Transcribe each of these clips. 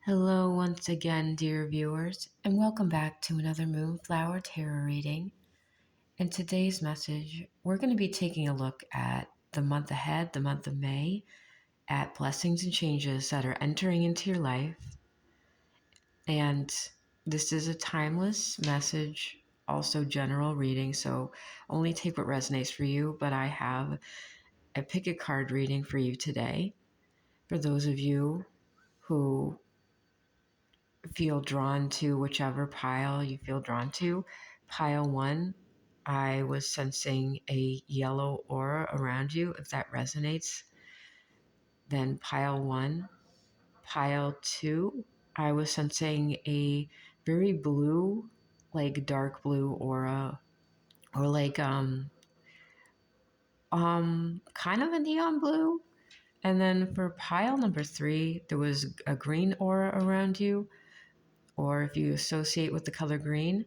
Hello, once again, dear viewers, and welcome back to another Moonflower Tarot reading. In today's message, we're going to be taking a look at the month ahead, the month of May, at blessings and changes that are entering into your life. And this is a timeless message, also general reading, so only take what resonates for you. But I have a pick a card reading for you today. For those of you who feel drawn to whichever pile you feel drawn to. Pile one, I was sensing a yellow aura around you. If that resonates, then pile one. Pile two, I was sensing a very blue, like dark blue aura, or like kind of a neon blue. And then for pile number three, there was a green aura around you, or if you associate with the color green,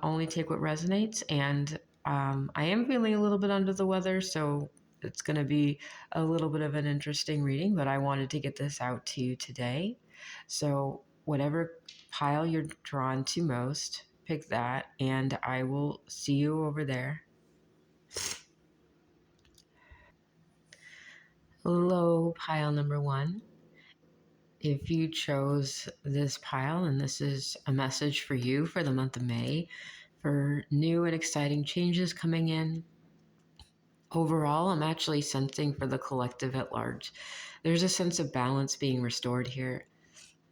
only take what resonates. And I am feeling a little bit under the weather, so it's going to be a little bit of an interesting reading, but I wanted to get this out to you today. So whatever pile you're drawn to most, pick that, and I will see you over there. Hello, pile number one. If you chose this pile, and this is a message for you for the month of May, for new and exciting changes coming in. Overall, I'm actually sensing for the collective at large, there's a sense of balance being restored here.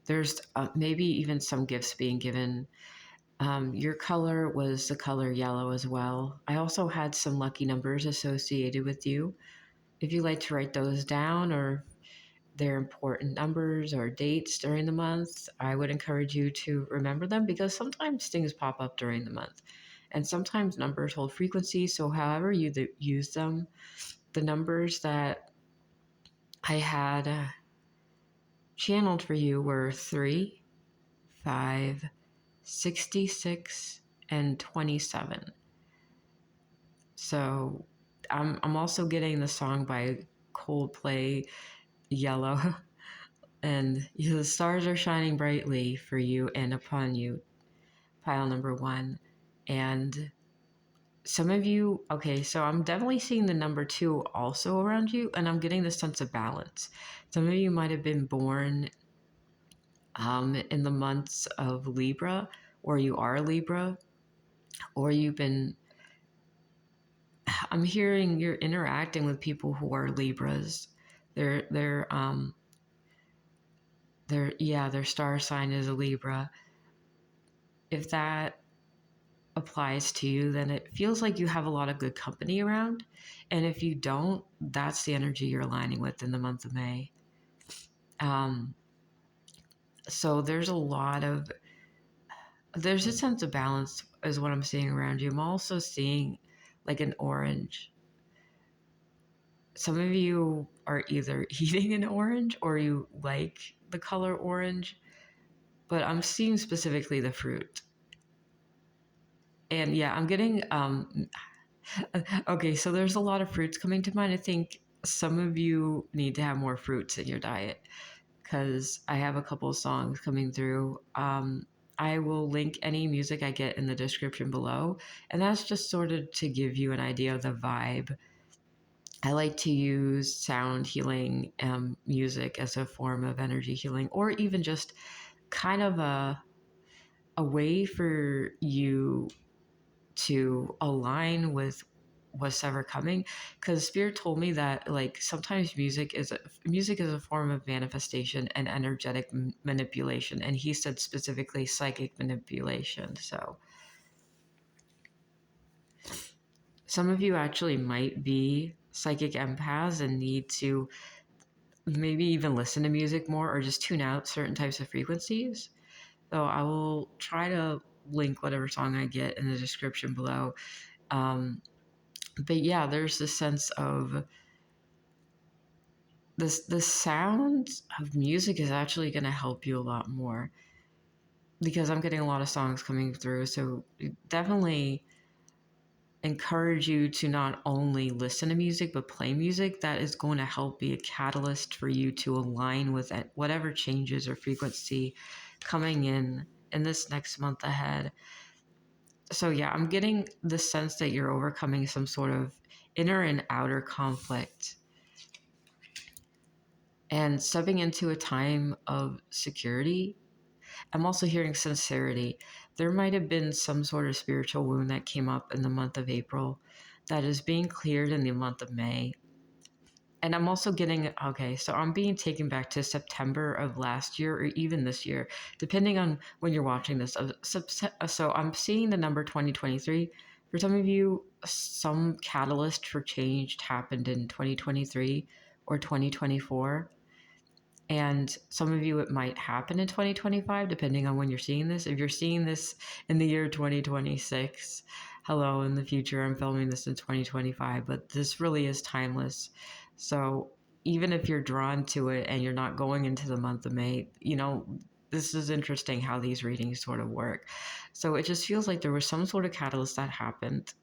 There's maybe even some gifts being given. Your color was the color yellow as well. I also had some lucky numbers associated with you. If you like to write those down, or they're important numbers or dates during the month, I would encourage you to remember them, because sometimes things pop up during the month. And sometimes numbers hold frequency, so however you use them, the numbers that I had channeled for you were 3, 5, 66, and 27. So I'm also getting the song by Coldplay, Yellow, and the stars are shining brightly for you and upon you, pile number one. And some of you, okay, so I'm definitely seeing the number two also around you, and I'm getting the sense of balance. Some of you might have been born in the months of Libra, or you are Libra, or I'm hearing you're interacting with people who are Libras. Their star sign is a Libra. If that applies to you, then it feels like you have a lot of good company around. And if you don't, that's the energy you're aligning with in the month of May. So there's a sense of balance is what I'm seeing around you. I'm also seeing like an orange. Some of you are either eating an orange or you like the color orange, but I'm seeing specifically the fruit. And yeah, I'm getting okay, so there's a lot of fruits coming to mind. I think some of you need to have more fruits in your diet, because I have a couple of songs coming through. I will link any music I get in the description below, and that's just sort of to give you an idea of the vibe. I like to use sound healing music as a form of energy healing, or even just kind of a way for you to align with what's ever coming. Because Spirit told me that like sometimes music is a form of manifestation and energetic manipulation, and he said specifically psychic manipulation. So some of you actually might be psychic empaths and need to maybe even listen to music more, or just tune out certain types of frequencies. So I will try to link whatever song I get in the description below. But yeah, there's this sense of the sound of music is actually going to help you a lot more, because I'm getting a lot of songs coming through. So definitely encourage you to not only listen to music but play music that is going to help be a catalyst for you to align with whatever changes or frequency coming in this next month ahead. So yeah, I'm getting the sense that you're overcoming some sort of inner and outer conflict and stepping into a time of security. I'm also hearing sincerity. There might have been some sort of spiritual wound that came up in the month of April that is being cleared in the month of May. And I'm also getting, okay, so I'm being taken back to September of last year or even this year, depending on when you're watching this. So I'm seeing the number 2023. For some of you, some catalyst for change happened in 2023 or 2024. And some of you, it might happen in 2025, depending on when you're seeing this. If you're seeing this in the year 2026, hello, in the future, I'm filming this in 2025, but this really is timeless. So even if you're drawn to it and you're not going into the month of May, this is interesting how these readings sort of work. So it just feels like there was some sort of catalyst that happened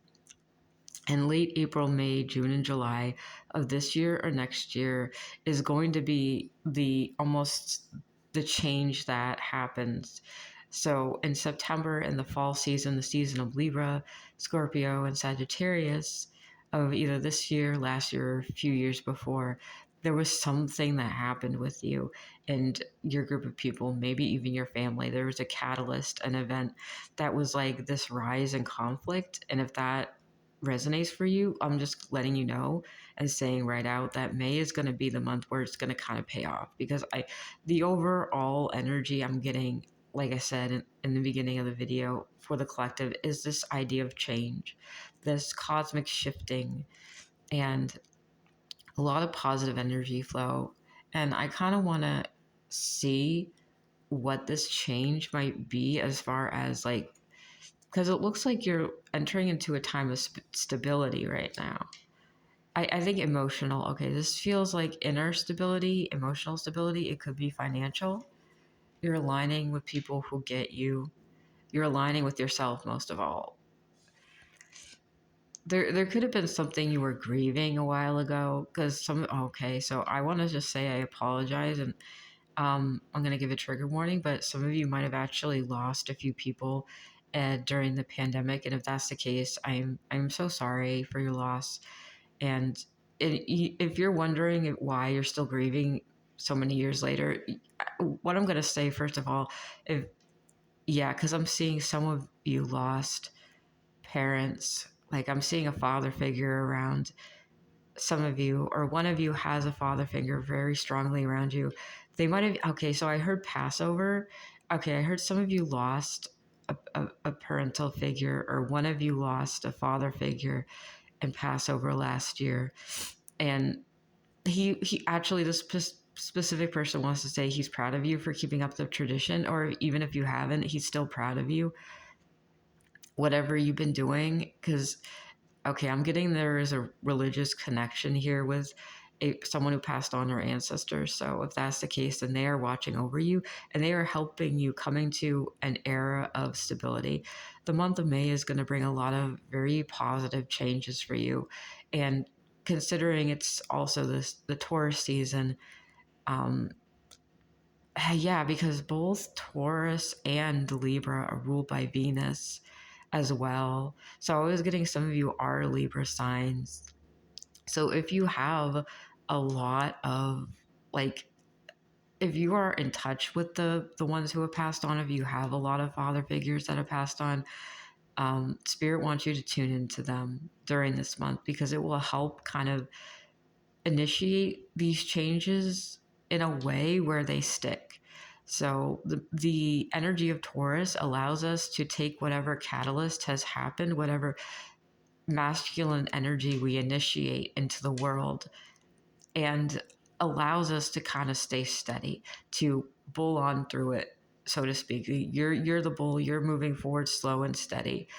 and late April, May, June, and July of this year or next year is going to be the change that happens. So in September, in the fall season, the season of Libra, Scorpio, and Sagittarius of either this year, last year, or a few years before, there was something that happened with you and your group of people, maybe even your family. There was a catalyst, an event that was like this rise in conflict. And if that resonates for you, I'm just letting you know and saying right out that May is going to be the month where it's going to kind of pay off, because the overall energy I'm getting, like I said in the beginning of the video, for the collective is this idea of change, this cosmic shifting, and a lot of positive energy flow. And I kind of want to see what this change might be, as far as like, because it looks like you're entering into a time of stability right now. I think emotional, okay, this feels like inner stability, emotional stability. It could be financial. You're aligning with people who get you. You're aligning with yourself most of all. There could have been something you were grieving a while ago, because okay, so I want to just say I apologize, and I'm going to give a trigger warning, but some of you might have actually lost a few people during the pandemic. And if that's the case, I'm so sorry for your loss. And if you're wondering why you're still grieving so many years later, what I'm going to say, first of all, because I'm seeing some of you lost parents. Like, I'm seeing a father figure around some of you, or one of you has a father figure very strongly around you. They might have, okay, so I heard Passover. Okay, I heard some of you lost a parental figure, or one of you lost a father figure in Passover last year. And he actually, this specific person wants to say he's proud of you for keeping up the tradition, or even if you haven't, he's still proud of you, whatever you've been doing. Because okay, I'm getting there is a religious connection here with someone who passed on their ancestors. So if that's the case, then they are watching over you and they are helping you coming to an era of stability. The month of May is going to bring a lot of very positive changes for you. And considering it's also the Taurus season, um, yeah, because both Taurus and Libra are ruled by Venus as well. So I was getting some of you are Libra signs. So if you have a lot of, like, if you are in touch with the ones who have passed on, if you have a lot of father figures that have passed on, Spirit wants you to tune into them during this month, because it will help kind of initiate these changes in a way where they stick. So the energy of Taurus allows us to take whatever catalyst has happened, whatever masculine energy we initiate into the world, and allows us to kind of stay steady, to bull on through it, so to speak. You're the bull, you're moving forward slow and steady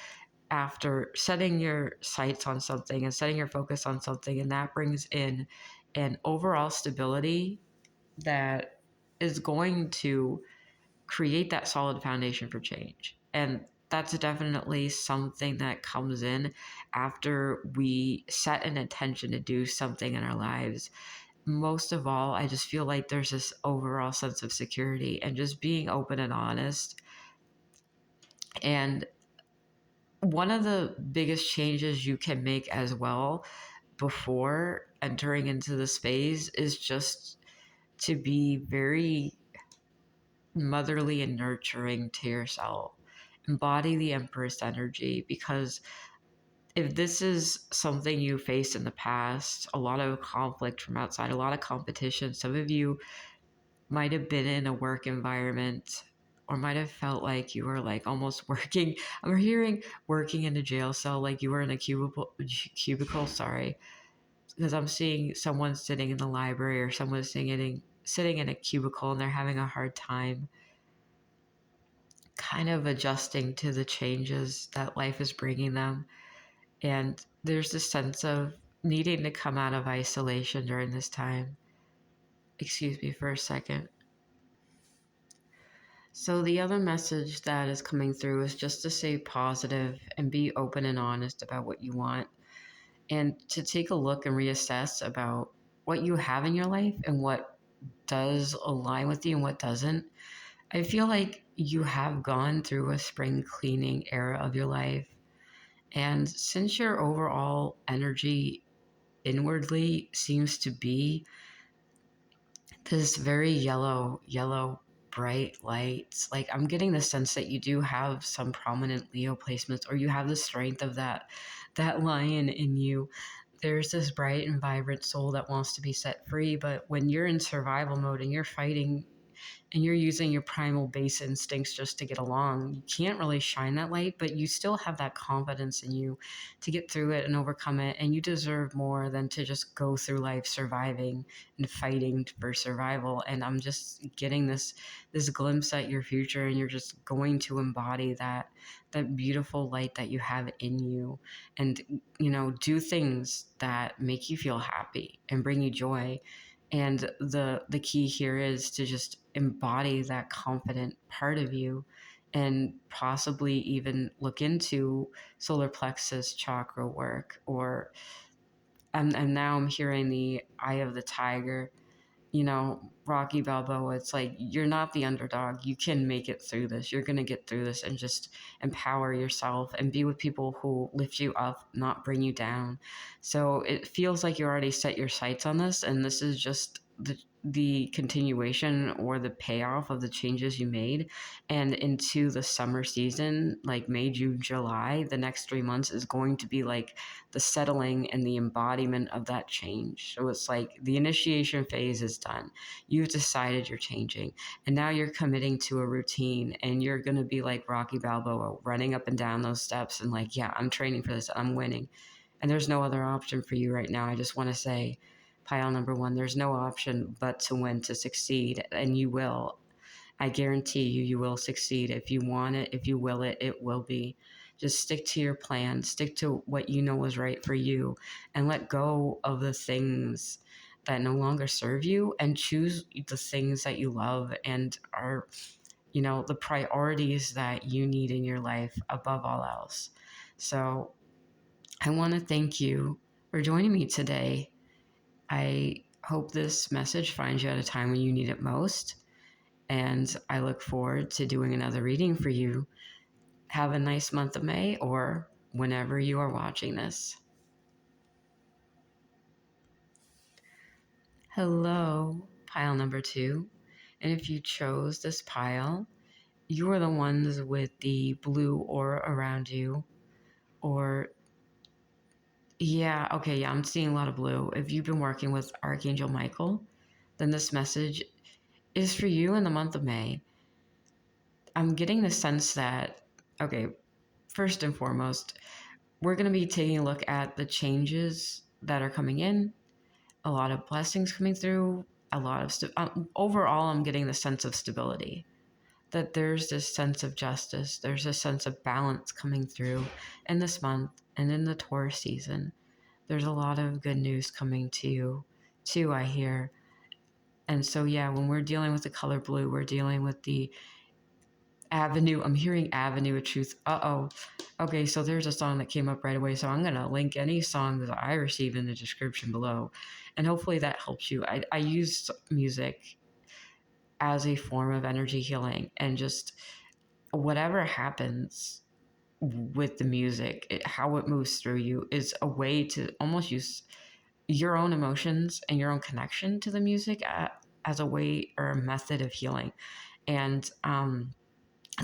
after setting your sights on something and setting your focus on something, and that brings in an overall stability that is going to create that solid foundation for change. And that's definitely something that comes in after we set an intention to do something in our lives. Most of all, I just feel like there's this overall sense of security and just being open and honest. And one of the biggest changes you can make as well before entering into this phase is just to be very motherly and nurturing to yourself. Embody the Empress energy, because if this is something you faced in the past, a lot of conflict from outside, a lot of competition, some of you might have been in a work environment or might have felt like you were like almost working. I'm hearing working in a jail cell, like you were in a cubicle, sorry, because I'm seeing someone sitting in the library or someone sitting in a cubicle and they're having a hard time kind of adjusting to the changes that life is bringing them. And there's this sense of needing to come out of isolation during this time. Excuse me for a second. So, the other message that is coming through is just to stay positive and be open and honest about what you want, and to take a look and reassess about what you have in your life and what does align with you and what doesn't. I feel like you have gone through a spring cleaning era of your life. And since your overall energy inwardly seems to be this very yellow, bright light, like I'm getting the sense that you do have some prominent Leo placements, or you have the strength of that lion in you. There's this bright and vibrant soul that wants to be set free, but when you're in survival mode and you're fighting and you're using your primal base instincts just to get along, you can't really shine that light, but you still have that confidence in you to get through it and overcome it. And you deserve more than to just go through life surviving and fighting for survival. And I'm just getting this glimpse at your future, and you're just going to embody that beautiful light that you have in you, and do things that make you feel happy and bring you joy. And the key here is to just embody that confident part of you, and possibly even look into solar plexus chakra work, or and now I'm hearing the eye of the tiger. Rocky Balboa, it's like you're not the underdog. You can make it through this. You're going to get through this, and just empower yourself and be with people who lift you up, not bring you down. So it feels like you already set your sights on this, and this is just the continuation or the payoff of the changes you made. And into the summer season, like May, June, July, the next 3 months is going to be like the settling and the embodiment of that change. So it's like the initiation phase is done. You've decided you're changing, and now you're committing to a routine, and you're going to be like Rocky Balboa, running up and down those steps and like, yeah, I'm training for this. I'm winning. And there's no other option for you right now. I just want to say, pile number one, there's no option but to win, to succeed, and you will. I guarantee you will succeed. If you want it, if you will it, it will be. Just stick to your plan, stick to what you know is right for you, and let go of the things that no longer serve you, and choose the things that you love and are, the priorities that you need in your life above all else. So I want to thank you for joining me today. I hope this message finds you at a time when you need it most. And I look forward to doing another reading for you. Have a nice month of May, or whenever you are watching this. Hello, pile number 2. And if you chose this pile, you are the ones with the blue aura around you. Or, yeah, okay, yeah, I'm seeing a lot of blue. If you've been working with Archangel Michael, then this message is for you in the month of May. I'm getting the sense that, okay, first and foremost, we're going to be taking a look at the changes that are coming in, a lot of blessings coming through, a lot of overall, I'm getting the sense of stability, that there's this sense of justice, there's a sense of balance coming through in this month and in the Taurus season. There's a lot of good news coming to you too, I hear. And so, yeah, when we're dealing with the color blue, we're dealing with the Avenue. I'm hearing Avenue of Truth. Uh-oh. Okay, so there's a song that came up right away. So I'm going to link any song that I receive in the description below. And hopefully that helps you. I use music as a form of energy healing, and just whatever happens with the music, how it moves through you is a way to almost use your own emotions and your own connection to the music as a way or a method of healing. And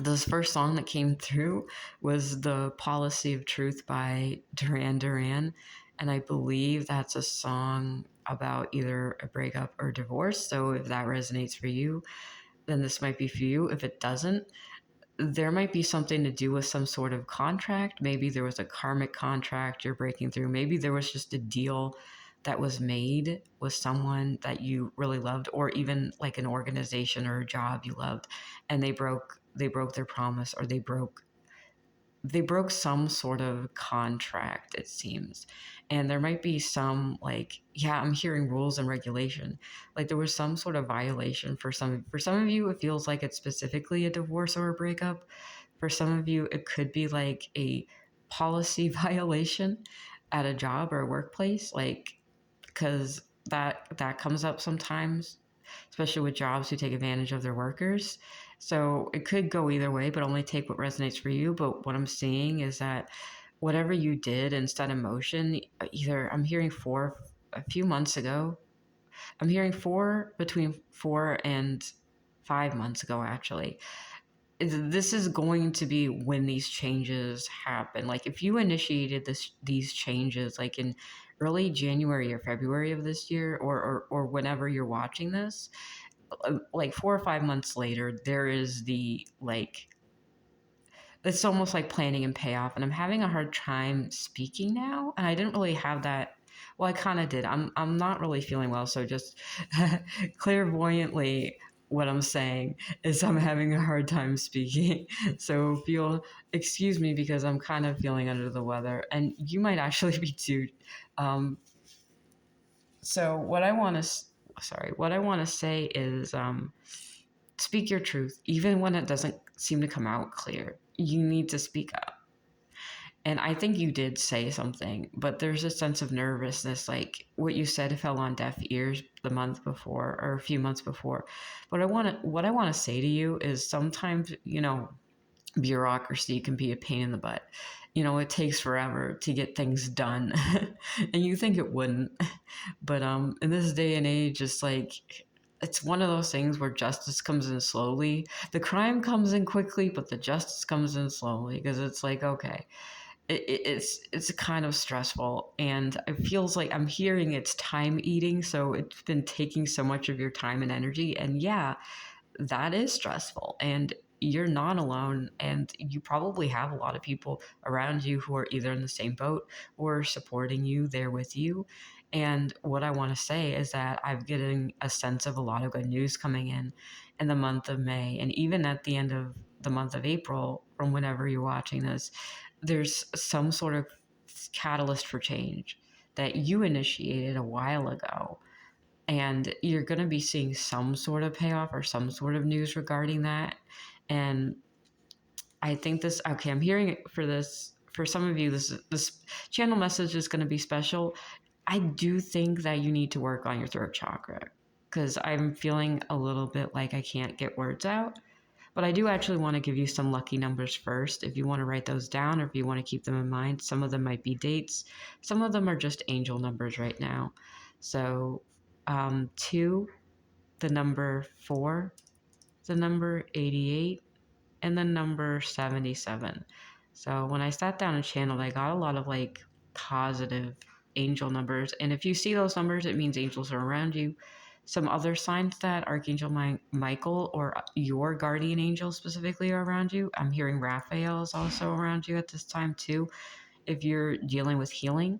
this first song that came through was The Policy of Truth by Duran Duran. And I believe that's a song about either a breakup or divorce. So if that resonates for you, then this might be for you. If it doesn't, there might be something to do with some sort of contract. Maybe there was a karmic contract you're breaking through. Maybe there was just a deal that was made with someone that you really loved, or even like an organization or a job you loved, and they broke their promise, or they broke some sort of contract, it seems. And there might be some, like, yeah, I'm hearing rules and regulation. Like there was some sort of violation for some of you, it feels like it's specifically a divorce or a breakup. For some of you, it could be like a policy violation at a job or a workplace, like, because that comes up sometimes, especially with jobs who take advantage of their workers. So it could go either way, but only take what resonates for you. But what I'm seeing is that whatever you did and set in motion, either I'm hearing a few months ago, I'm hearing between 4 and 5 months ago, actually. This is going to be when these changes happen. Like if you initiated these changes like in early January or February of this year, or whenever you're watching this, like 4 or 5 months later, there is the, like, it's almost like planning and payoff. And I'm having a hard time speaking now, and I didn't really have that. Well, I kind of did. I'm not really feeling well, so just clairvoyantly, what I'm saying is I'm having a hard time speaking. So if you'll excuse me, because I'm kind of feeling under the weather, and you might actually be too. Um, so what I want to say is, speak your truth, even when it doesn't seem to come out clear. You need to speak up. And I think you did say something, but there's a sense of nervousness, like what you said fell on deaf ears the month before or a few months before. But what I want to say to you is sometimes, bureaucracy can be a pain in the butt. It takes forever to get things done. And you think it wouldn't. But in this day and age, it's like it's one of those things where justice comes in slowly. The crime comes in quickly, but the justice comes in slowly, because it's like, okay, it's kind of stressful, and it feels like I'm hearing it's time eating. So it's been taking so much of your time and energy, and yeah, that is stressful, and you're not alone, and you probably have a lot of people around you who are either in the same boat or supporting you there with you. And what I want to say is that I'm getting a sense of a lot of good news coming in the month of May, and even at the end of the month of April, from whenever you're watching this, there's some sort of catalyst for change that you initiated a while ago, and you're going to be seeing some sort of payoff or some sort of news regarding that. And I think I'm hearing it for some of you, this channel message is going to be special. I do think that you need to work on your throat chakra, because I'm feeling a little bit like I can't get words out. But I do actually want to give you some lucky numbers first, if you want to write those down or if you want to keep them in mind. Some of them might be dates. Some of them are just angel numbers right now. So 2, the number 4, the number 88, and the number 77. So when I sat down and channeled, I got a lot of like positive angel numbers. And if you see those numbers, it means angels are around you. Some other signs that Archangel Michael or your guardian angel specifically are around you. I'm hearing Raphael is also around you at this time too, if you're dealing with healing.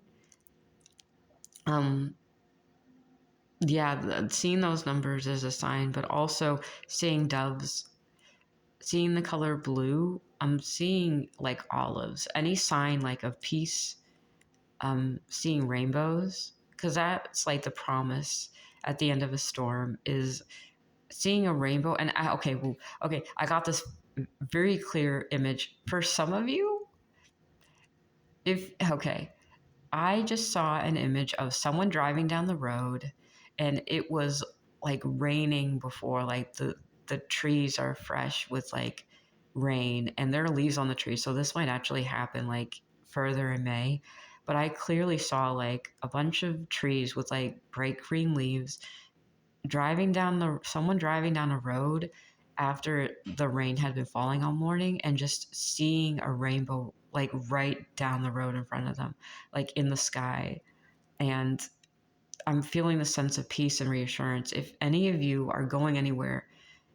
Yeah, seeing those numbers is a sign, but also seeing doves, seeing the color blue. I'm seeing like olives, any sign like of peace. Seeing rainbows, because that's like the promise at the end of a storm, is seeing a rainbow. And I got this very clear image for some of you. If okay, I just saw an image of someone driving down the road, and it was like raining before, like the trees are fresh with like rain, and there are leaves on the trees. So this might actually happen like further in May. But I clearly saw like a bunch of trees with like bright green leaves someone driving down a road after the rain had been falling all morning, and just seeing a rainbow like right down the road in front of them, like in the sky. And I'm feeling the sense of peace and reassurance. If any of you are going anywhere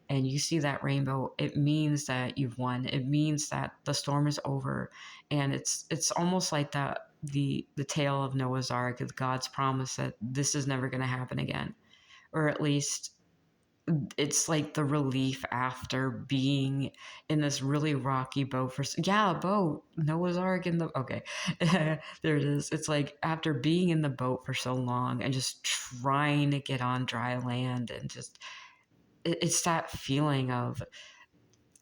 and you see that rainbow, it means that you've won. It means that the storm is over. And it's almost like the tale of Noah's Ark, of God's promise that this is never going to happen again, or at least it's like the relief after being in this really rocky boat a boat, Noah's Ark in the okay. There it is. It's like after being in the boat for so long and just trying to get on dry land, and just it's that feeling of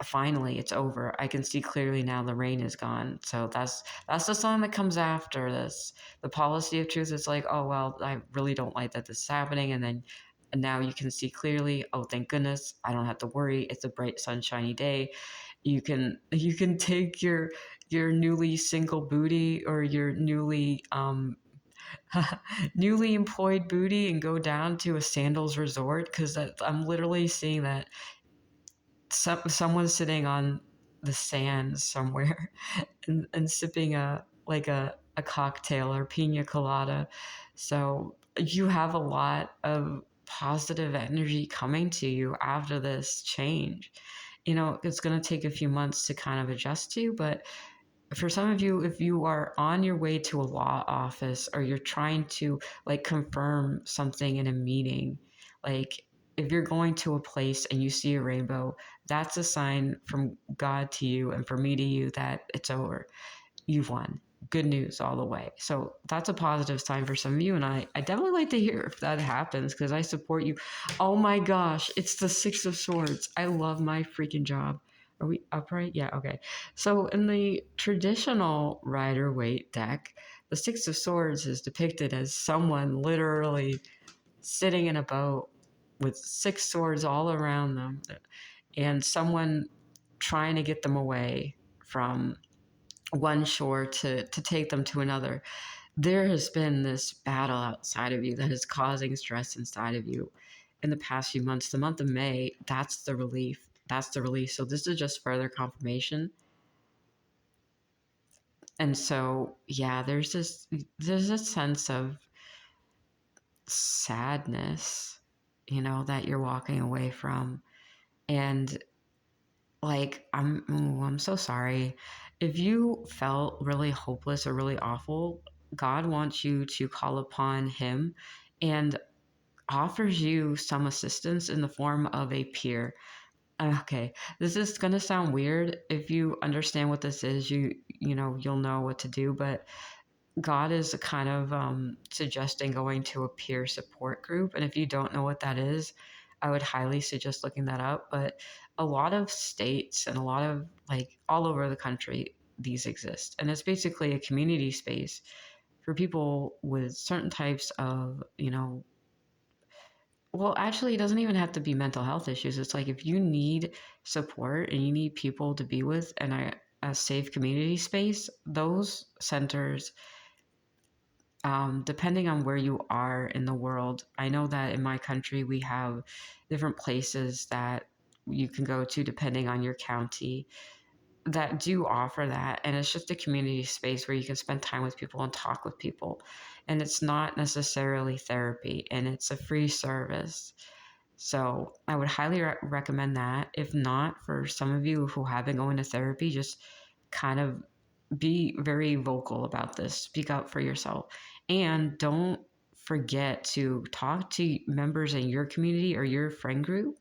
finally it's over. I can see clearly now, the rain is gone. So that's the song that comes after this. The policy of truth is like, oh well, I really don't like that this is happening. And now you can see clearly, oh thank goodness, I don't have to worry. It's a bright sunshiny day. You can take your newly single booty, or your newly employed booty, and go down to a sandals resort, because I'm literally seeing that someone sitting on the sand somewhere, and sipping a cocktail or pina colada. So you have a lot of positive energy coming to you after this change. It's going to take a few months to kind of adjust to, but for some of you, if you are on your way to a law office, or you're trying to like confirm something in a meeting, like if you're going to a place and you see a rainbow, that's a sign from God to you and for me to you that it's over. You've won. Good news all the way. So that's a positive sign for some of you. And I definitely like to hear if that happens, because I support you. Oh my gosh, it's the Six of Swords. I love my freaking job. Are we upright? Yeah, okay. So in the traditional Rider-Waite deck, the Six of Swords is depicted as someone literally sitting in a boat with six swords all around them, and someone trying to get them away from one shore to take them to another. There has been this battle outside of you that is causing stress inside of you in the past few months. The month of May, that's the relief. That's the release. So this is just further confirmation. And so, yeah, there's a sense of sadness, that you're walking away from. And like, I'm so sorry. If you felt really hopeless or really awful, God wants you to call upon Him, and offers you some assistance in the form of a peer. Okay, this is gonna sound weird. If you understand what this is, you'll know what to do. But God is kind of suggesting going to a peer support group. And if you don't know what that is, I would highly suggest looking that up. But a lot of states and a lot of like all over the country, these exist. And it's basically a community space for people with certain types of, well, actually, it doesn't even have to be mental health issues. It's like if you need support and you need people to be with, and a safe community space, those centers, depending on where you are in the world. I know that in my country, we have different places that you can go to depending on your county that do offer that. And it's just a community space where you can spend time with people and talk with people. And it's not necessarily therapy, and it's a free service. So I would highly recommend that. If not, for some of you who have been going to therapy, just kind of be very vocal about this. Speak up for yourself. And don't forget to talk to members in your community or your friend group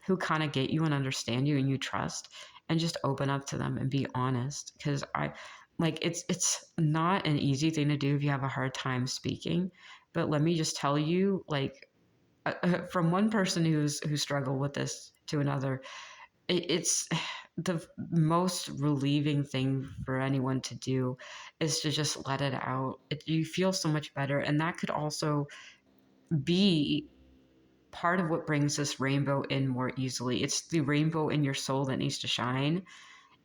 who kind of get you and understand you and you trust, and just open up to them and be honest. Because it's not an easy thing to do if you have a hard time speaking. But let me just tell you, like, from one person who struggled with this to another, it's the most relieving thing for anyone to do is to just let it out. You feel so much better, and that could also be part of what brings this rainbow in more easily. It's the rainbow in your soul that needs to shine.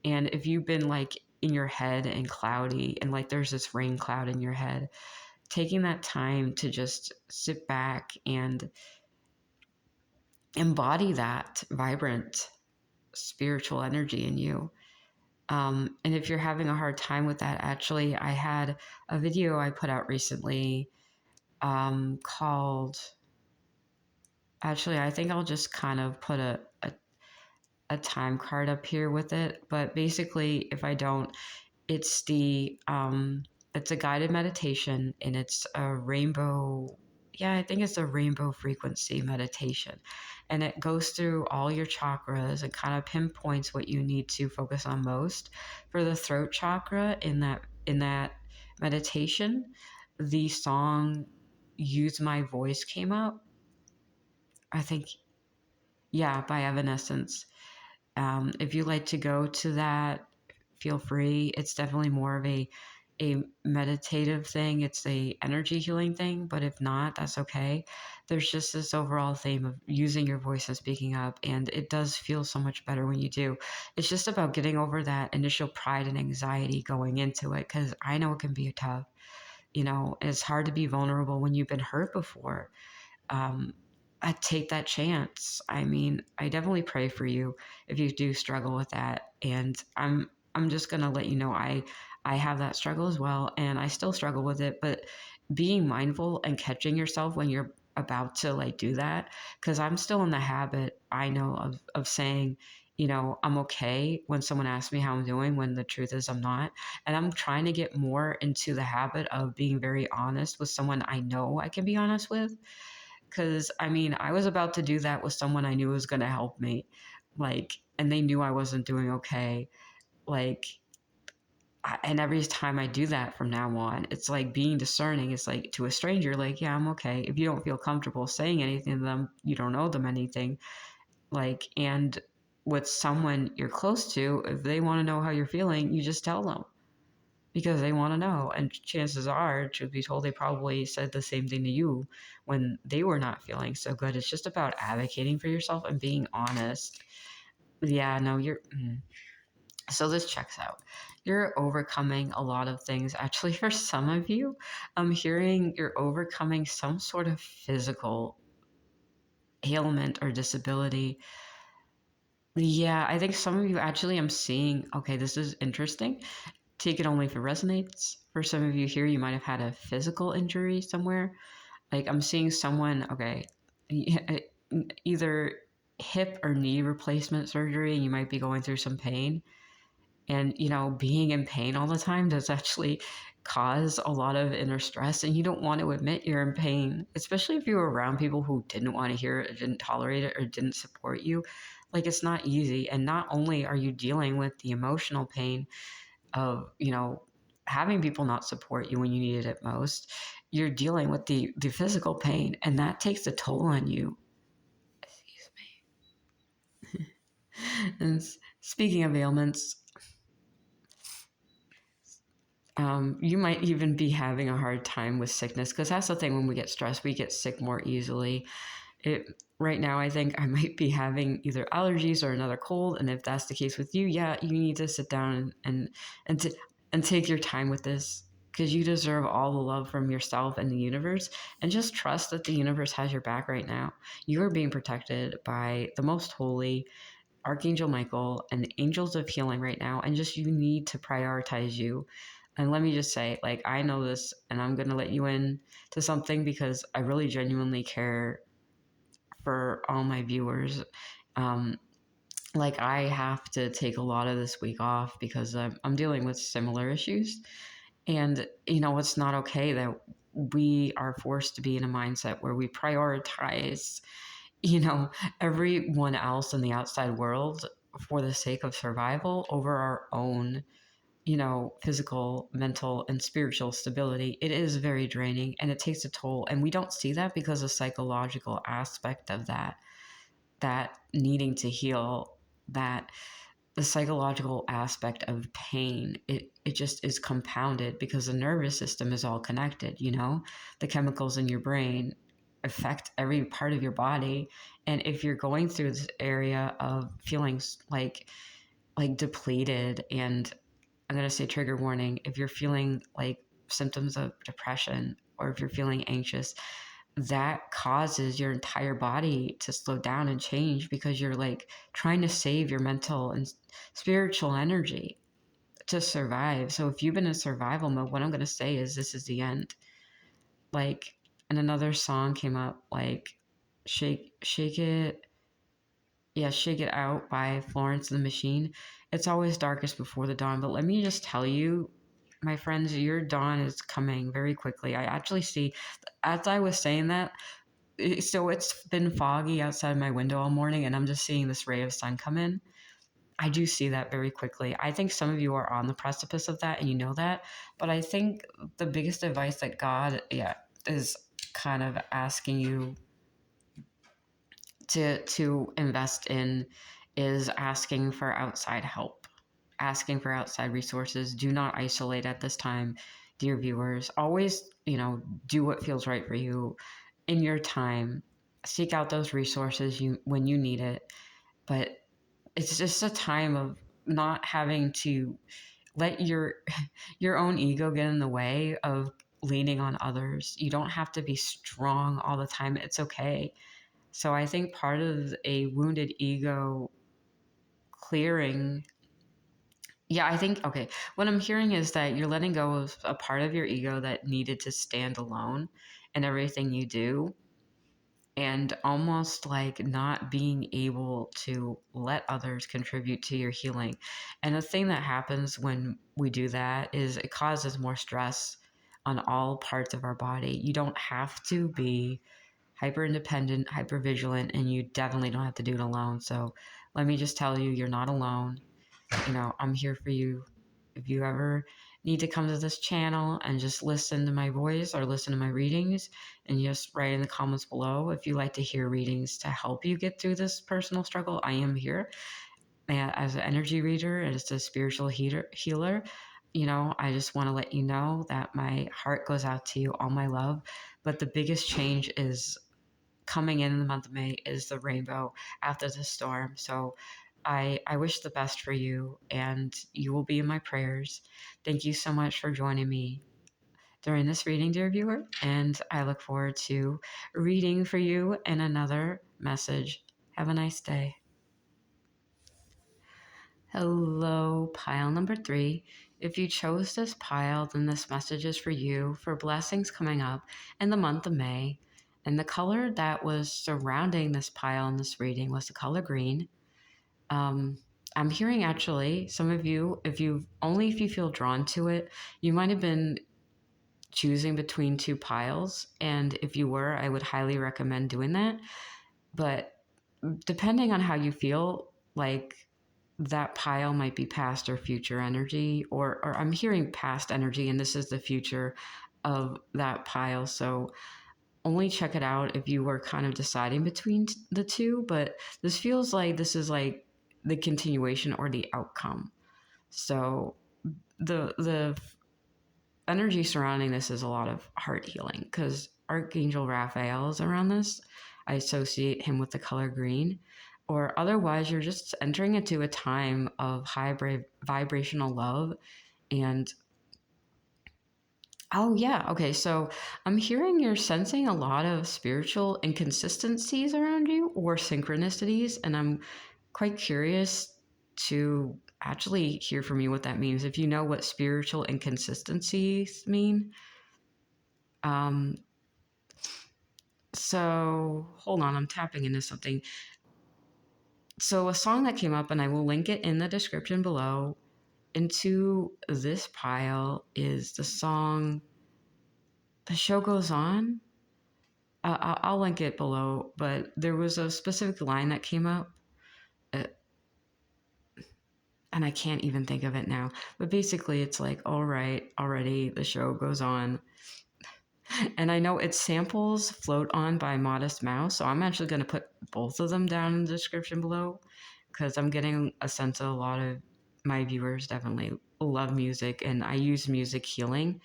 And if you've been like in your head and cloudy, and like there's this rain cloud in your head, taking that time to just sit back and embody that vibrant spiritual energy in you. And if you're having a hard time with that, actually, I had a video I put out recently called, actually, I think I'll just kind of put a time card up here with it. But basically, if I don't, it's it's a guided meditation, and it's a rainbow. Yeah, I think it's a rainbow frequency meditation, and it goes through all your chakras and kind of pinpoints what you need to focus on most. For the throat chakra, in that meditation, the song "Use My Voice" came up. I think, yeah, by Evanescence. If you like to go to that, feel free. It's definitely more of a meditative thing. It's a energy healing thing, but if not, that's okay. There's just this overall theme of using your voice and speaking up, and it does feel so much better when you do. It's just about getting over that initial pride and anxiety going into it, because I know it can be tough. It's hard to be vulnerable when you've been hurt before. um, I take that chance. I mean, I definitely pray for you if you do struggle with that. And I'm just gonna let you know I have that struggle as well, and I still struggle with it. But being mindful and catching yourself when you're about to like do that, because I'm still in the habit, I know, of saying, I'm okay when someone asks me how I'm doing, when the truth is I'm not. And I'm trying to get more into the habit of being very honest with someone I know I can be honest with. Because I mean, I was about to do that with someone I knew was going to help me, like, and they knew I wasn't doing okay. Like, and every time I do that from now on, it's like being discerning. It's like to a stranger, like, yeah, I'm okay. If you don't feel comfortable saying anything to them, you don't owe them anything. Like, and with someone you're close to, if they want to know how you're feeling, you just tell them because they want to know. And chances are, truth be told, they probably said the same thing to you when they were not feeling so good. It's just about advocating for yourself and being honest. Yeah, no, so this checks out. You're overcoming a lot of things. Actually, for some of you, I'm hearing you're overcoming some sort of physical ailment or disability. Yeah, I think some of you actually, I'm seeing, okay, this is interesting. Take it only if it resonates. For some of you here, you might have had a physical injury somewhere. Like I'm seeing someone, okay, either hip or knee replacement surgery, and you might be going through some pain. And, being in pain all the time does actually cause a lot of inner stress, and you don't want to admit you're in pain, especially if you were around people who didn't want to hear it, or didn't tolerate it, or didn't support you. Like it's not easy. And not only are you dealing with the emotional pain of having people not support you when you needed it most, you're dealing with the physical pain, and that takes a toll on you. Excuse me. And speaking of ailments, you might even be having a hard time with sickness, because that's the thing. When we get stressed, we get sick more easily. Right now, I think I might be having either allergies or another cold, and if that's the case with you, yeah, you need to sit down and to, and take your time with this, because you deserve all the love from yourself and the universe, and just trust that the universe has your back right now. You are being protected by the most holy Archangel Michael and the angels of healing right now, and just you need to prioritize you. And let me just say, like, I know this, and I'm going to let you in to something because I really genuinely care for all my viewers. Um, like I have to take a lot of this week off because I'm dealing with similar issues. And, it's not okay that we are forced to be in a mindset where we prioritize, you know, everyone else in the outside world for the sake of survival over our own, physical, mental, and spiritual stability, it is very draining and it takes a toll. And we don't see that because the psychological aspect of that needing to heal, that the psychological aspect of pain, it just is compounded because the nervous system is all connected. The chemicals in your brain affect every part of your body. And if you're going through this area of feeling like depleted, and I'm going to say trigger warning, if you're feeling like symptoms of depression or if you're feeling anxious, that causes your entire body to slow down and change because you're like trying to save your mental and spiritual energy to survive. So if you've been in survival mode, what I'm going to say is this is the end. Like, and another song came up, like shake it. Yeah, Shake It Out by Florence and the Machine. It's always darkest before the dawn, but let me just tell you, my friends, your dawn is coming very quickly. I actually see, as I was saying that, so it's been foggy outside my window all morning, and I'm just seeing this ray of sun come in. I do see that very quickly. I think some of you are on the precipice of that, and you know that. But I think the biggest advice that God, is kind of asking you to invest in is asking for outside help, asking for outside resources. Do not isolate at this time, dear viewers. Always, do what feels right for you in your time. Seek out those resources when you need it. But it's just a time of not having to let your own ego get in the way of leaning on others. You don't have to be strong all the time. It's okay. So I think part of a wounded ego clearing, I think, okay, what I'm hearing is that you're letting go of a part of your ego that needed to stand alone in everything you do, and almost like not being able to let others contribute to your healing. And the thing that happens when we do that is it causes more stress on all parts of our body. You don't have to be hyper independent, hyper vigilant, and you definitely don't have to do it alone. So let me just tell you, you're not alone. I'm here for you. If you ever need to come to this channel and just listen to my voice or listen to my readings, and just write in the comments below if you like to hear readings to help you get through this personal struggle, I am here. And as an energy reader and as a spiritual healer, I just want to let you know that my heart goes out to you, all my love. But the biggest change is coming in the month of May, is the rainbow after the storm. So I wish the best for you, and you will be in my prayers. Thank you so much for joining me during this reading, dear viewer, and I look forward to reading for you in another message. Have a nice day. Hello, pile number 3. If you chose this pile, then this message is for you, for blessings coming up in the month of May. And the color that was surrounding this pile in this reading was the color green. I'm hearing actually some of you, if you feel drawn to it, you might have been choosing between two piles. And if you were, I would highly recommend doing that. But depending on how you feel, like that pile might be past or future energy, or I'm hearing past energy, and this is the future of that pile. So only check it out if you were kind of deciding between the two. But this feels like this is like the continuation or the outcome. So the energy surrounding this is a lot of heart healing, because Archangel Raphael is around this. I associate him with the color green. Or otherwise, you're just entering into a time of high vibrational love. And oh, yeah. Okay. So I'm hearing you're sensing a lot of spiritual inconsistencies around you, or synchronicities. And I'm quite curious to actually hear from you what that means. If you know what spiritual inconsistencies mean. So hold on, I'm tapping into something. So a song that came up, and I will link it in the description below, into this pile, is the song The Show Goes On. I'll link it below, but there was a specific line that came up. and I can't even think of it now. But basically, it's like, all right, already the show goes on. And I know it's samples Float On by Modest Mouse. So I'm actually going to put both of them down in the description below because I'm getting a sense of a lot of my viewers definitely love music. And I use music healing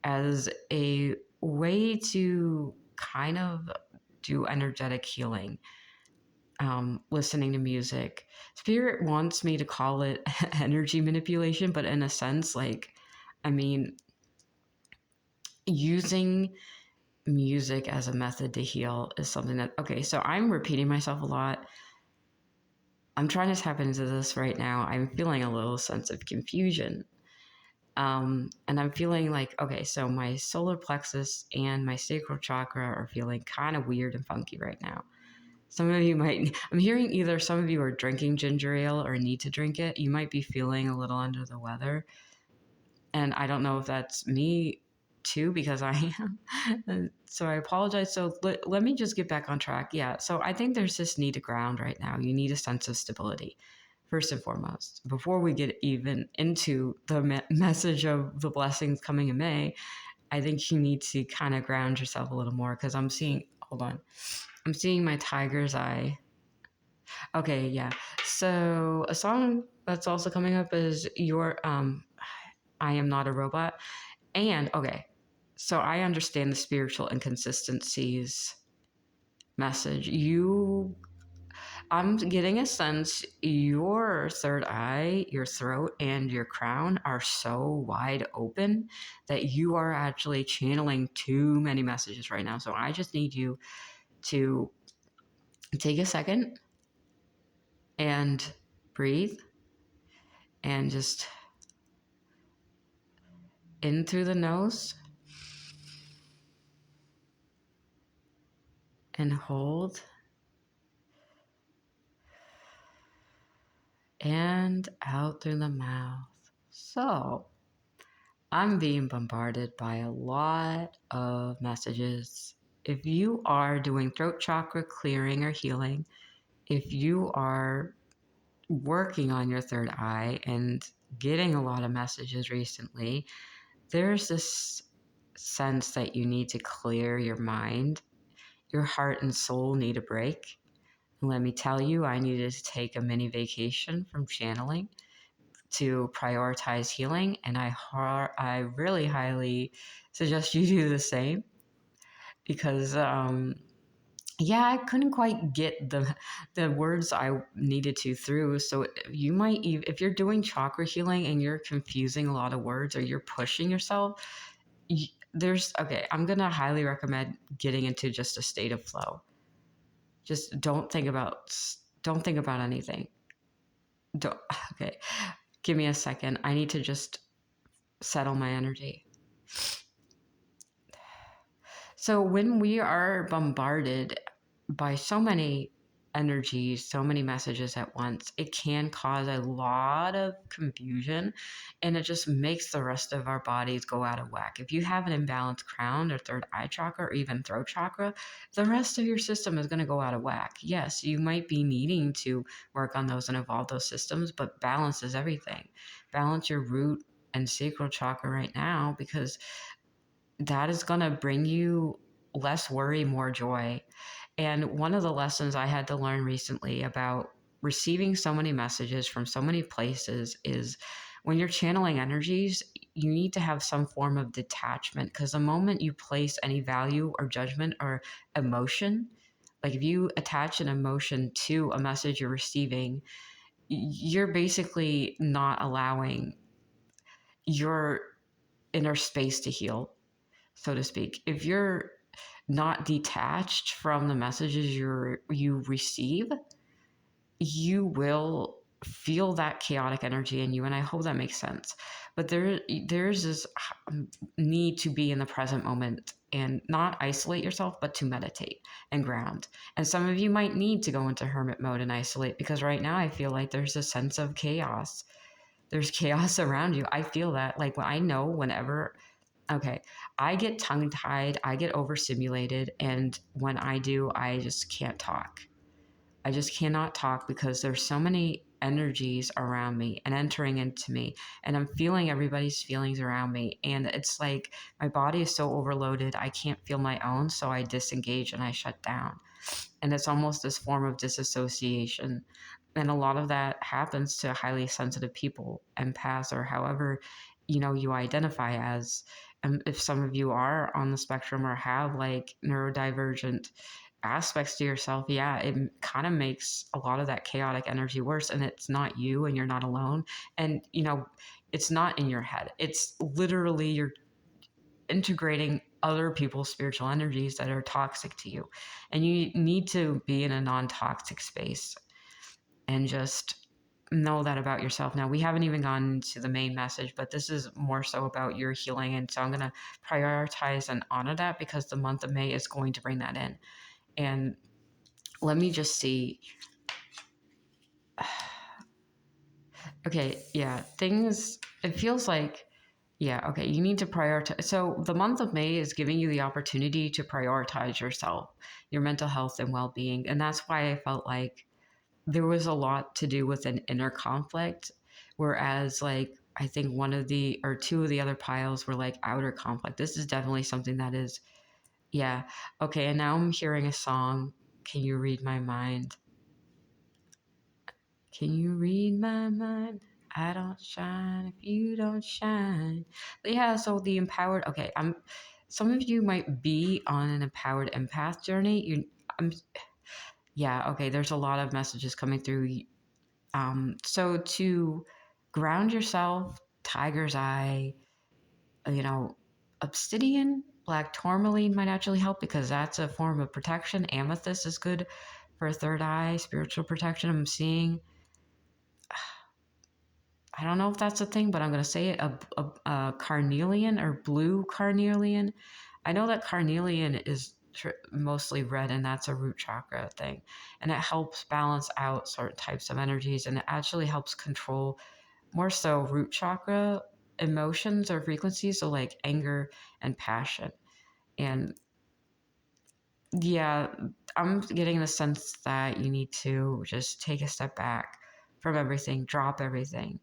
as a way to kind of do energetic healing. Listening to music. Spirit wants me to call it energy manipulation, but in a sense, like, I mean, using music as a method to heal is something that, okay, so I'm repeating myself a lot. I'm trying to tap into this right now. I'm feeling a little sense of confusion. And I'm feeling like, okay, so my solar plexus and my sacral chakra are feeling kind of weird and funky right now. Some of you might, I'm hearing either some of you are drinking ginger ale or need to drink it. You might be feeling a little under the weather. And I don't know if that's me too, because I am. So I apologize. So let me just get back on track. Yeah. So I think there's this need to ground right now. You need a sense of stability, first and foremost. Before we get even into the message of the blessings coming in May, I think you need to kind of ground yourself a little more because I'm seeing, hold on. I'm seeing my tiger's eye. Okay, yeah. So a song that's also coming up is I Am Not a Robot. And okay, so I understand the spiritual inconsistencies message. I'm getting a sense your third eye, your throat, and your crown are so wide open that you are actually channeling too many messages right now. So I just need you to take a second and breathe and just in through the nose and hold and out through the mouth. So I'm being bombarded by a lot of messages. If you are doing throat chakra clearing or healing, if you are working on your third eye and getting a lot of messages recently, there's this sense that you need to clear your mind. Your heart and soul need a break. And let me tell you, I needed to take a mini vacation from channeling to prioritize healing, and I really highly suggest you do the same because yeah, I couldn't quite get the words I needed to through. So you might, if you're doing chakra healing and you're confusing a lot of words or you're pushing yourself, I'm gonna highly recommend getting into just a state of flow. Just don't think about anything. Don't, okay, give me a second. I need to just settle my energy. So when we are bombarded by so many energies, so many messages at once, it can cause a lot of confusion and it just makes the rest of our bodies go out of whack. If you have an imbalanced crown or third eye chakra or even throat chakra, the rest of your system is going to go out of whack. Yes, you might be needing to work on those and evolve those systems, but balance is everything. Balance your root and sacral chakra right now because that is going to bring you less worry, more joy. And one of the lessons I had to learn recently about receiving so many messages from so many places is when you're channeling energies, you need to have some form of detachment because the moment you place any value or judgment or emotion, like if you attach an emotion to a message you're receiving, you're basically not allowing your inner space to heal, so to speak. If you're not detached from the messages you receive, you will feel that chaotic energy in you, and I hope that makes sense. But there's this need to be in the present moment and not isolate yourself, but to meditate and ground. And some of you might need to go into hermit mode and isolate because right now I feel like there's a sense of chaos. There's chaos around you. I feel that, like, I know whenever, okay, I get tongue-tied, I get overstimulated, and when I do, I just can't talk. I just cannot talk because there's so many energies around me and entering into me, and I'm feeling everybody's feelings around me, and it's like my body is so overloaded I can't feel my own, so I disengage and I shut down. And it's almost this form of disassociation. And a lot of that happens to highly sensitive people, empaths, or however you identify as. And if some of you are on the spectrum or have like neurodivergent aspects to yourself, yeah, it kind of makes a lot of that chaotic energy worse. And it's not you, and you're not alone. And it's not in your head, it's literally you're integrating other people's spiritual energies that are toxic to you. And you need to be in a non-toxic space and just know that about yourself. Now, we haven't even gone to the main message, but this is more so about your healing. And so I'm going to prioritize and honor that because the month of May is going to bring that in. And let me just see. Okay, yeah, it feels like, yeah, okay, you need to prioritize. So the month of May is giving you the opportunity to prioritize yourself, your mental health and well being. And that's why I felt like there was a lot to do with an inner conflict. Whereas, like, I think one of the or two of the other piles were like outer conflict. This is definitely something that is, yeah. Okay, and now I'm hearing a song. Can you read my mind? Can you read my mind? I don't shine if you don't shine. But yeah, so the empowered. Okay, some of you might be on an empowered empath journey. I'm, yeah. Okay, there's a lot of messages coming through. So to ground yourself, tiger's eye, you know, obsidian, black tourmaline might actually help because that's a form of protection. Amethyst is good for third eye, spiritual protection. I'm seeing. I don't know if that's a thing, but I'm going to say it, a carnelian or blue carnelian. I know that carnelian is mostly red, and that's a root chakra thing. And it helps balance out certain types of energies, and it actually helps control more so root chakra emotions or frequencies, so like anger and passion. And yeah, I'm getting the sense that you need to just take a step back from everything, drop everything,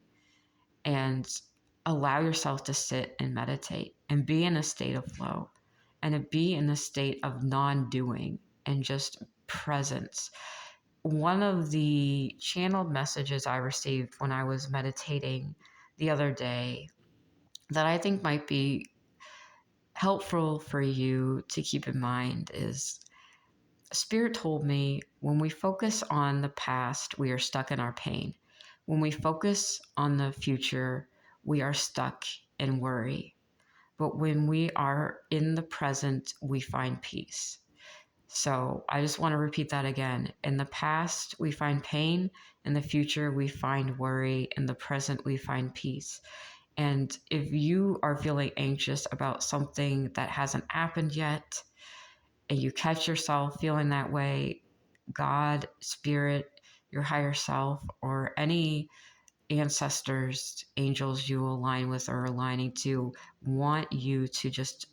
and allow yourself to sit and meditate and be in a state of flow and to be in a state of non-doing and just presence. One of the channeled messages I received when I was meditating the other day that I think might be helpful for you to keep in mind is Spirit told me when we focus on the past, we are stuck in our pain. When we focus on the future, we are stuck in worry. But when we are in the present, we find peace. So I just want to repeat that again. In the past, we find pain. In the future, we find worry. In the present, we find peace. And if you are feeling anxious about something that hasn't happened yet, and you catch yourself feeling that way, God, spirit, your higher self, or any ancestors, angels you align with or aligning to, want you to just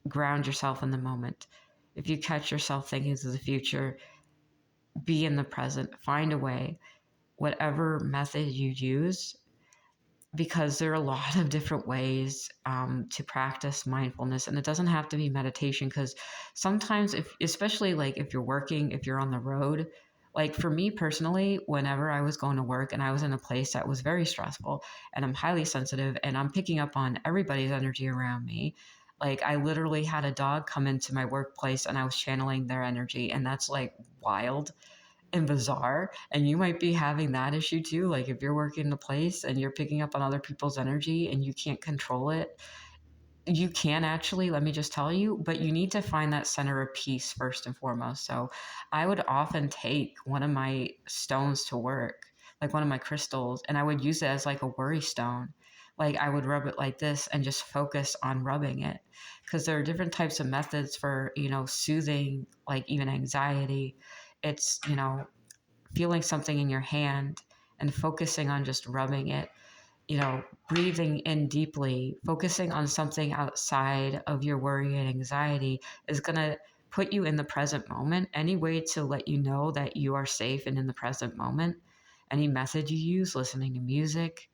ground yourself in the moment. If you catch yourself thinking to the future, be in the present, find a way, whatever method you use, because there are a lot of different ways to practice mindfulness, and it doesn't have to be meditation. Because sometimes, especially like if you're working, if you're on the road, like for me personally, whenever I was going to work and I was in a place that was very stressful, and I'm highly sensitive and I'm picking up on everybody's energy around me, like I literally had a dog come into my workplace and I was channeling their energy, and that's like wild and bizarre. And you might be having that issue too. Like if you're working in a place and you're picking up on other people's energy and you can't control it, you can actually, let me just tell you, but you need to find that center of peace first and foremost. So I would often take one of my stones to work, like one of my crystals, and I would use it as like a worry stone. Like I would rub it like this and just focus on rubbing it, because there are different types of methods for, soothing, like even anxiety. It's, feeling something in your hand and focusing on just rubbing it, breathing in deeply, focusing on something outside of your worry and anxiety is going to put you in the present moment, any way to let you know that you are safe and in the present moment, any method you use, listening to music,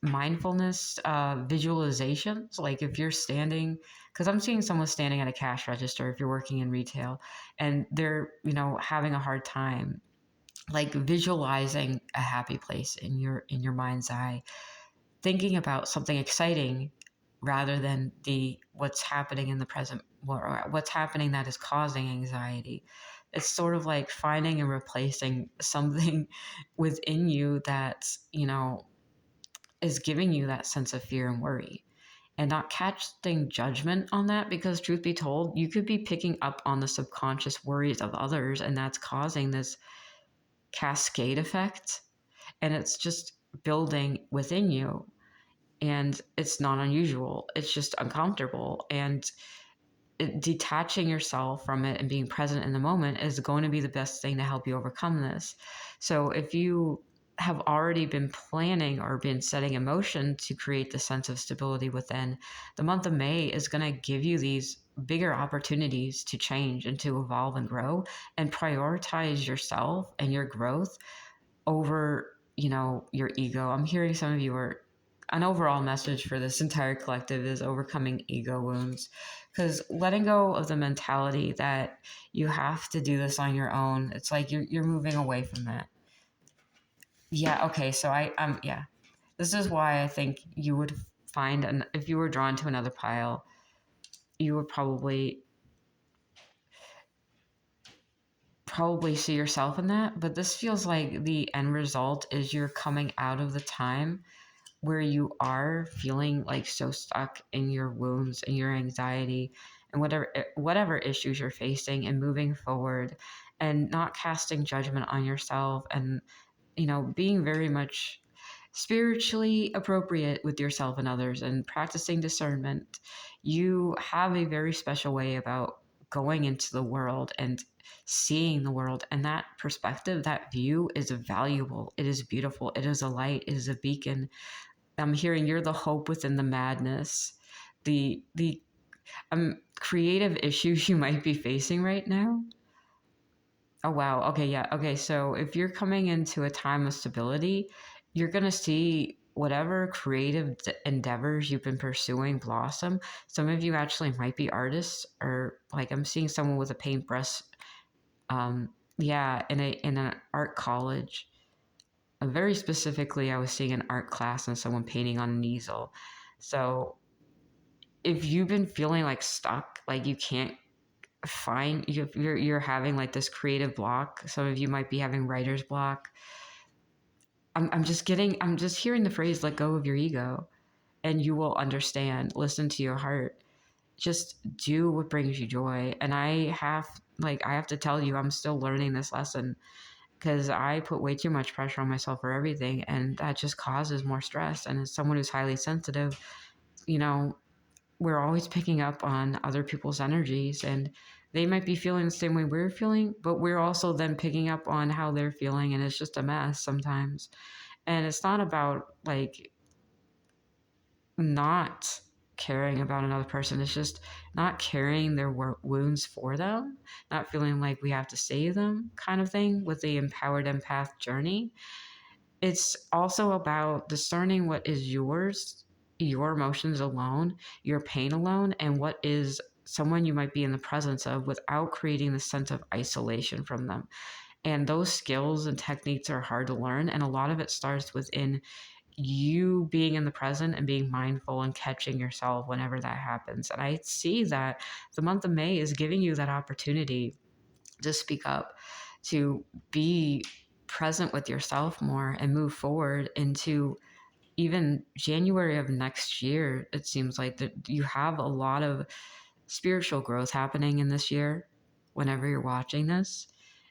mindfulness, visualizations. Like if you're standing, because I'm seeing someone standing at a cash register, if you're working in retail and they're, having a hard time, like visualizing a happy place in your mind's eye, thinking about something exciting rather than the what's happening in the present, or what's happening that is causing anxiety. It's sort of like finding and replacing something within you that is giving you that sense of fear and worry, and not casting judgment on that, because truth be told, you could be picking up on the subconscious worries of others, and that's causing this cascade effect, and it's just building within you. And it's not unusual, it's just uncomfortable. And detaching yourself from it and being present in the moment is going to be the best thing to help you overcome this. So if you have already been planning or been setting in motion to create the sense of stability within, the month of May is going to give you these bigger opportunities to change and to evolve and grow and prioritize yourself and your growth over, your ego. I'm hearing some of you are, an overall message for this entire collective is overcoming ego wounds, because letting go of the mentality that you have to do this on your own, it's like you're moving away from that. Yeah, okay, so yeah. This is why I think you would find, if you were drawn to another pile, you would probably see yourself in that. But this feels like the end result is you're coming out of the time where you are feeling like so stuck in your wounds and your anxiety and whatever issues you're facing, and moving forward and not casting judgment on yourself, and being very much spiritually appropriate with yourself and others, and practicing discernment. You have a very special way about going into the world and seeing the world, and that perspective, that view is valuable. It is beautiful. It is a light. It is a beacon. I'm hearing you're the hope within the madness, the creative issues you might be facing right now. Oh wow. Okay, yeah. Okay, so if you're coming into a time of stability, you're gonna see whatever creative endeavors you've been pursuing blossom. Some of you actually might be artists, or like I'm seeing someone with a paintbrush. Yeah, in an art college. Very specifically, I was seeing an art class and someone painting on an easel. So if you've been feeling like stuck, like you can't find, you're having like this creative block. Some of you might be having writer's block. I'm just hearing the phrase, let go of your ego, and you will understand. Listen to your heart. Just do what brings you joy. And I have to tell you, I'm still learning this lesson, because I put way too much pressure on myself for everything, and that just causes more stress. And as someone who's highly sensitive, we're always picking up on other people's energies, and they might be feeling the same way we're feeling, but we're also then picking up on how they're feeling, and it's just a mess sometimes. And it's not about like not caring about another person, it's just not carrying their wounds for them, not feeling like we have to save them, kind of thing, with the empowered empath journey. It's also about discerning what is yours, your emotions alone, your pain alone, and what is someone you might be in the presence of, without creating the sense of isolation from them. And those skills and techniques are hard to learn, and a lot of it starts within you being in the present and being mindful and catching yourself whenever that happens. And I see that the month of May is giving you that opportunity to speak up, to be present with yourself more, and move forward into even January of next year. It seems like that you have a lot of spiritual growth happening in this year whenever you're watching this.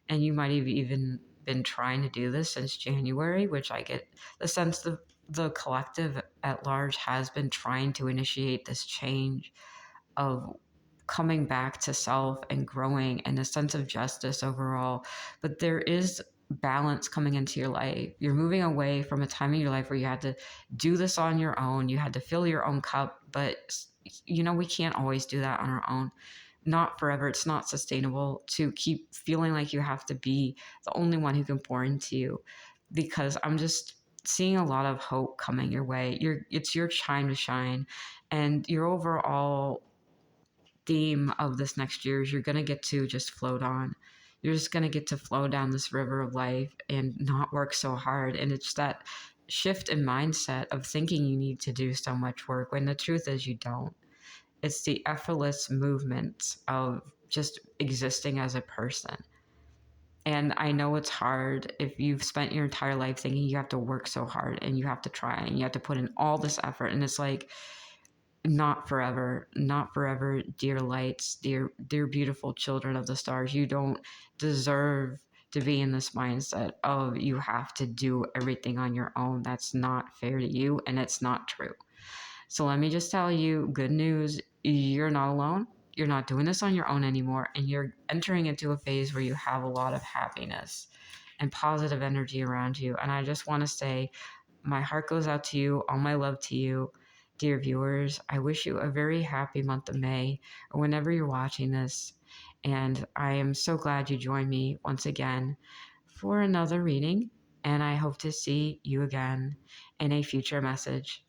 And you might have even been trying to do this since January, which I get the sense the collective at large has been trying to initiate this change of coming back to self and growing, and a sense of justice overall. But there is balance coming into your life. You're moving away from a time in your life where you had to do this on your own. You had to fill your own cup, but we can't always do that on our own. not forever. It's not sustainable to keep feeling like you have to be the only one who can pour into you, because I'm just seeing a lot of hope coming your way. It's your time to shine, and your overall theme of this next year is you're going to get to just float on. You're just going to get to flow down this river of life and not work so hard. And it's that shift in mindset of thinking you need to do so much work when the truth is you don't. It's the effortless movement of just existing as a person. And I know it's hard if you've spent your entire life thinking you have to work so hard and you have to try and you have to put in all this effort. And it's like, not forever, not forever, dear lights, dear beautiful children of the stars. You don't deserve to be in this mindset of you have to do everything on your own. That's not fair to you, and it's not true. So let me just tell you, good news, you're not alone. You're not doing this on your own anymore, and you're entering into a phase where you have a lot of happiness and positive energy around you. And I just want to say, my heart goes out to you, all my love to you, dear viewers. I wish you a very happy month of May, or whenever you're watching this. And I am so glad you joined me once again for another reading. And I hope to see you again in a future message.